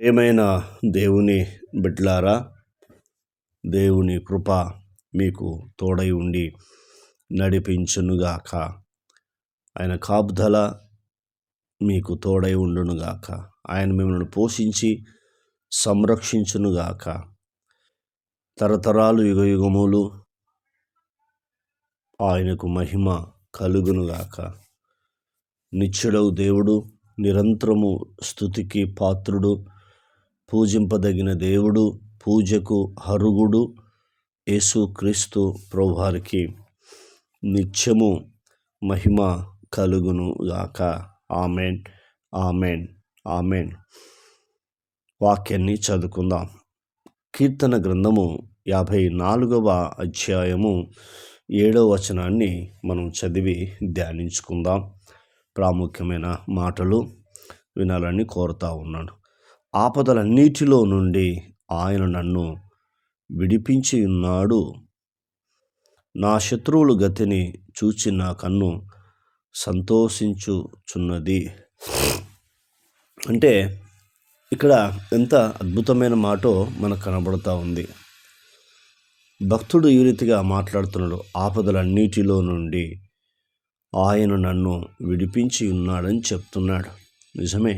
ఏమైనా దేవుని బిడ్డలారా, దేవుని కృప మీకు తోడై ఉండి నడిపించునుగాక. ఆయన కాపుదల మీకు తోడై ఉండునుగాక. ఆయన మిమ్మల్ని పోషించి సంరక్షించునుగాక. తరతరాలు యుగయుగములు ఆయనకు మహిమ కలుగునుగాక. నిత్యుడవు దేవుడు, నిరంతరము స్తుతికి పాత్రుడు, పూజింపదగిన దేవుడు, పూజకు అర్హుడు యేసుక్రీస్తు ప్రభువారికి నిత్యము మహిమ కలుగునుగాక. Amen, amen, amen. వాక్యాన్ని చదువుకుందాం. కీర్తన గ్రంథము 54వ అధ్యాయము 7వ వచనాన్ని మనం చదివి ధ్యానించుకుందాం. ప్రాముఖ్యమైన మాటలు వినాలని కోరుతా ఉన్నాను. ఆపదలన్నిటిలో నుండి ఆయన నన్ను విడిపించి ఉన్నాడు. నా శత్రువుల గతిని చూచి నా కన్ను సంతోషించుచున్నది. అంటే ఇక్కడ ఎంత అద్భుతమైన మాటో మనకు కనబడుతూ ఉంది. భక్తుడు ఈ రీతిగా మాట్లాడుతున్నాడు. ఆపదలన్నిటిలో నుండి ఆయన నన్ను విడిపించి ఉన్నాడని చెప్తున్నాడు. నిజమే,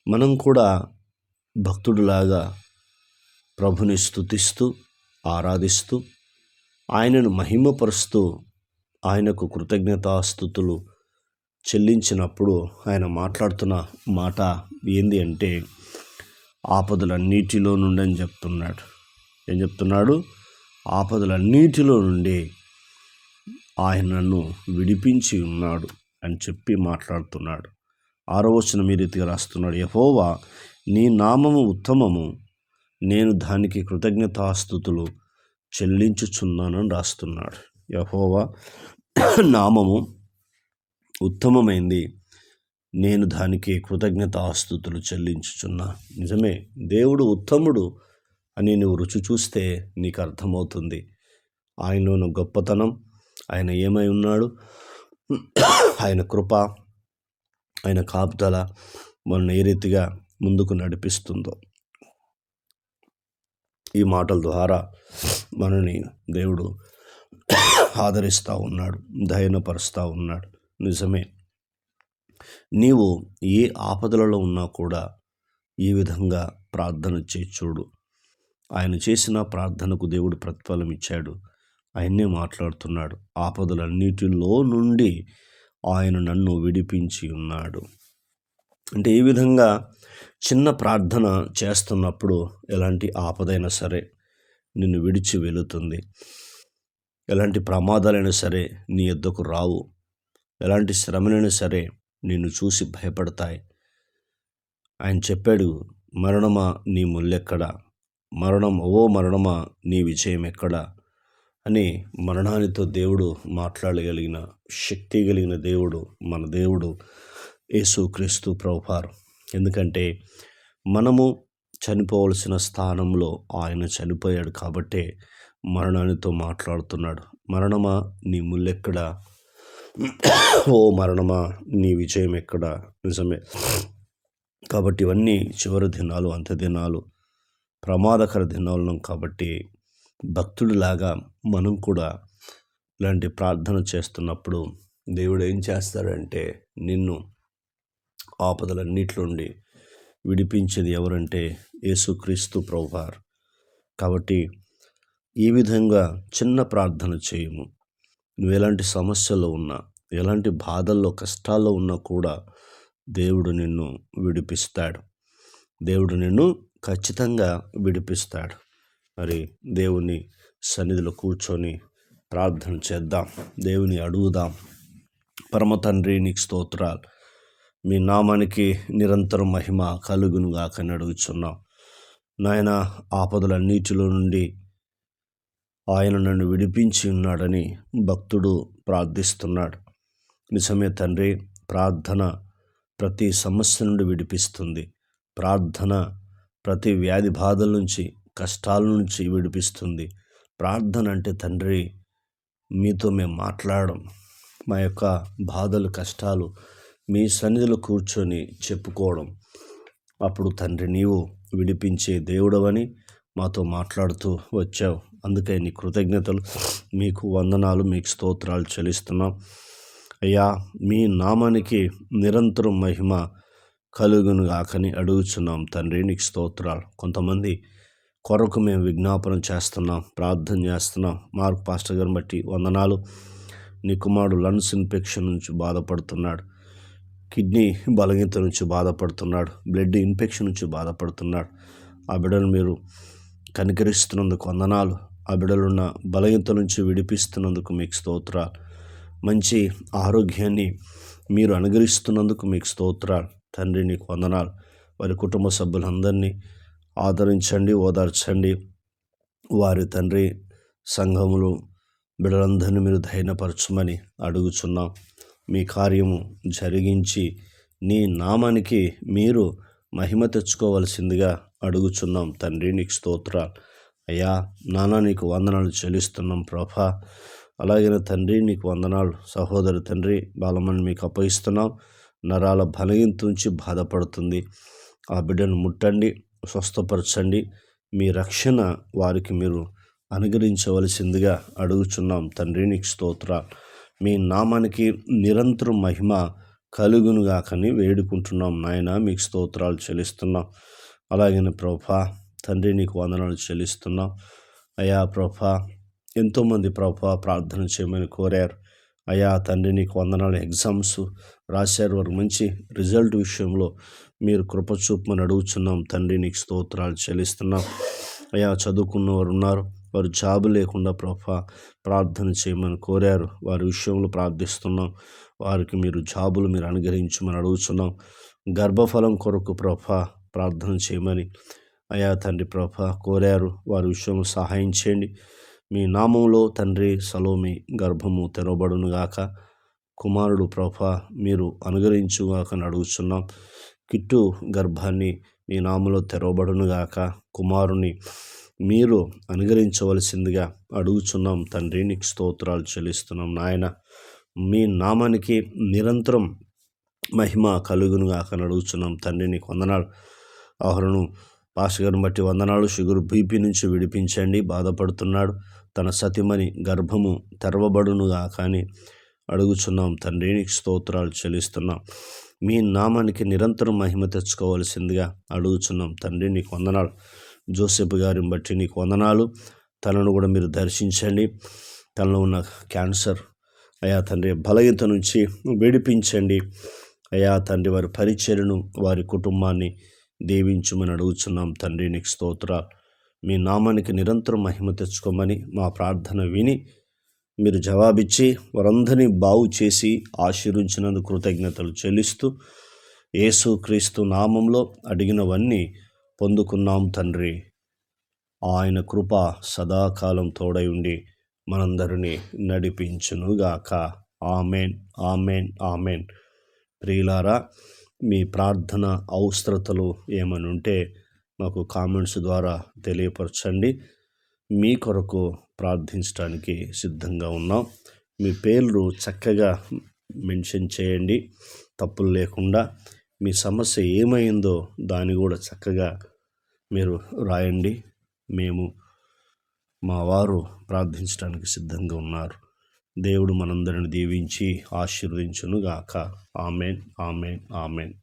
మనం కూడా భక్తుడిలాగా ప్రభుని స్తుతిస్తూ ఆరాధిస్తూ ఆయనను మహిమపరుస్తూ ఆయనకు కృతజ్ఞతాస్తుతులు చెల్లించినప్పుడు ఆయన మాట్లాడుతున్న మాట ఏంది అంటే ఆపదలన్నిటిలో నుండి అని చెప్తున్నాడు. ఏం చెప్తున్నాడు? ఆపదలన్నిటిలో నుండి ఆయన నన్ను విడిపించి ఉన్నాడు అని చెప్పి మాట్లాడుతున్నాడు. 6వ వచనం ఈ రీతిగా రాస్తున్నాడు. యెహోవా నీ నామము ఉత్తమము, నేను దానికి కృతజ్ఞతాస్తుతులు చెల్లించుచున్నానని రాస్తున్నాడు. యెహోవా నామము ఉత్తమమైంది, నేను దానికి కృతజ్ఞతాస్తుతులు చెల్లించుచున్నా. నిజమే, దేవుడు ఉత్తముడు అని నువ్వు రుచి చూస్తే నీకు అర్థమవుతుంది. ఆయనలోని గొప్పతనం, ఆయన ఏమై ఉన్నాడు, ఆయన కృప, ఆయన కాపుదల మనల్ని ఏ రీతిగా ముందుకు నడిపిస్తుందో ఈ మాటల ద్వారా మనని దేవుడు ఆదరిస్తూ ఉన్నాడు, ధైర్యపరుస్తూ ఉన్నాడు. నిజమే, నీవు ఏ ఆపదలలో ఉన్నా కూడా ఈ విధంగా ప్రార్థన చేయి చూడు. ఆయన చేసిన ప్రార్థనకు దేవుడు ప్రతిఫలం ఇచ్చాడు. ఆయన్నే మాట్లాడుతున్నాడు. ఆపదలన్నిటిలో నుండి ఆయన నన్ను విడిపించి ఉన్నాడు. అంటే ఈ విధంగా చిన్న ప్రార్థన చేస్తున్నప్పుడు ఎలాంటి ఆపదైనా సరే నిన్ను విడిచి వెళుతుంది. ఎలాంటి ప్రమాదాలైనా సరే నీ యొద్దకు రావు. ఎలాంటి శ్రమలైనా సరే నిన్ను చూసి భయపడతాయి. ఆయన చెప్పాడు, మరణమా నీ ముల్లెక్కడా, ఓ మరణమా నీ విజయం ఎక్కడా అని. మరణానితో దేవుడు మాట్లాడగలిగిన శక్తి కలిగిన దేవుడు మన దేవుడు యేసుక్రీస్తు ప్రభువారు. ఎందుకంటే మనము చనిపోవలసిన స్థానంలో ఆయన చనిపోయాడు కాబట్టే మరణానితో మాట్లాడుతున్నాడు. మరణమా నీ ముల్లెక్కడా, ఓ మరణమా నీ విజయం ఎక్కడా. నిజమే, కాబట్టి ఇవన్నీ చివరి దినాలు, అంత్య దినాలు, ప్రమాదకర దినాలు. కాబట్టి భక్తుడిలాగా మనం కూడా ఇలాంటి ప్రార్థన చేస్తున్నప్పుడు దేవుడు ఏం చేస్తాడంటే నిన్ను ఆపదలన్నిటి నుండి విడిపించేది ఎవరంటే యేసుక్రీస్తు ప్రభువారు. కాబట్టి ఈ విధంగా చిన్న ప్రార్థన చేయము. నువ్వు ఎలాంటి సమస్యలో ఉన్నా, ఎలాంటి బాధల్లో, కష్టాల్లో ఉన్నా కూడా దేవుడు నిన్ను విడిపిస్తాడు. దేవుడు నిన్ను ఖచ్చితంగా విడిపిస్తాడు. మరి దేవుని సన్నిధిలో కూర్చొని ప్రార్థన చేద్దాం, దేవుని అడుగుదాం. పరమ తండ్రి, నీకు స్తోత్రాలు. మీ నామానికి నిరంతరం మహిమ కలుగునుగాక అని అడుగుచున్నాం. నాయన, ఆపదలన్నిటిలో నుండి ఆయన నన్ను విడిపించి ఉన్నాడని భక్తుడు ప్రార్థిస్తున్నాడు. నిజమే తండ్రి, ప్రార్థన ప్రతి సమస్య నుండి విడిపిస్తుంది. ప్రార్థన ప్రతి వ్యాధి బాధల నుంచి, కష్టాల నుంచి విడిపిస్తుంది. ప్రార్థన అంటే తండ్రి, మీతో మేము మాట్లాడడం, మా యొక్క బాధలు, కష్టాలు మీ సన్నిధిలో కూర్చొని చెప్పుకోవడం, అప్పుడు తండ్రి నీవు విడిపించే దేవుడవని మాతో మాట్లాడుతూ వచ్చావు. అందుకే నీ కృతజ్ఞతలు, మీకు వందనాలు, మీకు స్తోత్రాలు చెల్లిస్తున్నాం. అయ్యా, మీ నామానికి నిరంతరం మహిమ కలుగును గాకని అడుగుచున్నాం తండ్రి, నీకు స్తోత్రాలు. కొంతమంది కొరకు మేము విజ్ఞాపనం చేస్తున్నాం, ప్రార్థన చేస్తున్నాం. మార్క్ పాస్టర్ గారిని బట్టి వందనాలు. నీ కుమారుడు లంగ్స్ ఇన్ఫెక్షన్ నుంచి బాధపడుతున్నాడు, కిడ్నీ బలహీనత నుంచి బాధపడుతున్నాడు, బ్లడ్ ఇన్ఫెక్షన్ నుంచి బాధపడుతున్నాడు. ఆ బిడ్డను మీరు కనికరిస్తున్నందుకు వందనాలు. ఆ బిడ్డలున్న బలహీనత నుంచి విడిపిస్తున్నందుకు మీకు స్తోత్రాలు. మంచి ఆరోగ్యాన్ని మీరు అనుగ్రహిస్తున్నందుకు మీకు స్తోత్రాలు తండ్రి, నీకు వందనాలు. వారి కుటుంబ సభ్యులందరినీ ఆదరించండి, ఓదార్చండి. వారి తండ్రి సంఘములు బిడ్డలందరినీ మీరు ధైర్యపరచమని అడుగుచున్నాం. మీ కార్యము జరిగించి నీ నామానికి మీరు మహిమ తెచ్చుకోవలసిందిగా అడుగుచున్నాం తండ్రి, నీకు స్తోత్రాలు. అయ్యా నాన్న, నీకు వందనాలు చెల్లిస్తున్నాం ప్రభా. అలాగే తండ్రి, నీకు వందనాలు. సహోదరి తండ్రి బాలమని మీకు అప్పగిస్తున్నాం. నరాల బలహీనత నుంచి బాధపడుతుంది. ఆ బిడ్డను ముట్టండి, స్వస్థపరచండి. మీ రక్షణ వారికి మీరు అనుగ్రహించవలసిందిగా అడుగుచున్నాం తండ్రి, నీకు స్తోత్రాలు. మీ నామానికి నిరంతరం మహిమ కలుగునుగాకని వేడుకుంటున్నాం నాయన, మీకు స్తోత్రాలు చెల్లిస్తున్నాం. అలాగే ప్రభా తండ్రి, నీకు వందనాలు చెల్లిస్తున్నాం. అయ్యా ప్రభా, ఎంతోమంది ప్రభా ప్రార్థన చేయమని కోరారు. అయ్యా తండ్రి, నీకు వందనాలు. ఎగ్జామ్స్ రాశారు, వారు మంచి రిజల్ట్ విషయంలో మీరు కృప చూపమని అడుగుచున్నాం తండ్రి, నీకు స్తోత్రాలు చెల్లిస్తున్నాం. అయ్యా చదువుకున్నవారు ఉన్నారు, వారు జాబు లేకుండా ప్రభా ప్రార్థన చేయమని కోరారు. వారి విషయంలో ప్రార్థిస్తున్నాం. వారికి మీరు జాబులు మీరు అనుగ్రహించమని అడుగుతున్నాం. గర్భఫలం కొరకు ప్రభా ప్రార్థన చేయమని అయ్యా తండ్రి ప్రభా కోరారు. వారి విషయంలో సహాయం చేయండి. మీ నామంలో తండ్రి సలోమి గర్భము తెరవబడునుగాక. కుమారుడు ప్రభా మీరు అనుగ్రహించుగాక అని అడుగుతున్నాం. కిట్టు గర్భాన్ని మీ నామంలో తెరవబడునుగాక. కుమారుని మీరు అనుగ్రహించవలసిందిగా అడుగుచున్నాం తండ్రి, నీకు స్తోత్రాలు చెల్లిస్తున్నాం నాయన. మీ నామానికి నిరంతరం మహిమ కలుగునుగాక అని అడుగుచున్నాం తండ్రి, నీకు వందనాలు. ఆహరణు పాస్టర్ గారిని బట్టి వందనాలు. షుగర్ బీపీ నుంచి విడిపించండి, బాధపడుతున్నాడు. తన సతిమని గర్భము తెరవబడునుగాక అని అడుగుచున్నాం తండ్రి, నీకు స్తోత్రాలు చెల్లిస్తున్నాం. మీ నామానికి నిరంతరం మహిమ తెచ్చుకోవాల్సిందిగా అడుగుచున్నాం తండ్రి, నీకు వందనాలు. జోసెఫ్ గారిని బట్టి నీకు వందనాలు. తనను కూడా మీరు దర్శించండి. తనలో ఉన్న క్యాన్సర్ అయా తండ్రి బలహీనత నుంచి విడిపించండి. అయా తండ్రి వారి పరిచర్యను, వారి కుటుంబాన్ని దీవించమని అడుగుచున్నాం తండ్రి, నీకు స్తోత్రాలు. మీ నామానికి నిరంతరం మహిమ తెచ్చుకోమని మా ప్రార్థన విని మీరు జవాబిచ్చి వారందరినీ బాగు చేసి ఆశీర్వించినందుకు కృతజ్ఞతలు చెల్లిస్తూ యేసుక్రీస్తు నామంలో అడిగినవన్నీ పొందుకున్నాం తండ్రి. ఆయన కృప సదాకాలం తోడై ఉండి మనందరినీ నడిపించునుగాక. Amen, amen, amen. ప్రియులారా, మీ ప్రార్థన అవసరతలు ఏమని ఉంటే మాకు కామెంట్స్ ద్వారా తెలియపరచండి. మీ కొరకు ప్రార్థించడానికి సిద్ధంగా ఉన్నాం. మీ పేర్లు చక్కగా మెన్షన్ చేయండి, తప్పులు లేకుండా. మీ సమస్య ఏమైందో దాన్ని కూడా చక్కగా మీరు రాయండి. మేము మా వారు ప్రార్థించడానికి సిద్ధంగా ఉన్నారు. దేవుడు మనందరిని దీవించి ఆశీర్వదించునుగాక. Amen, amen, amen.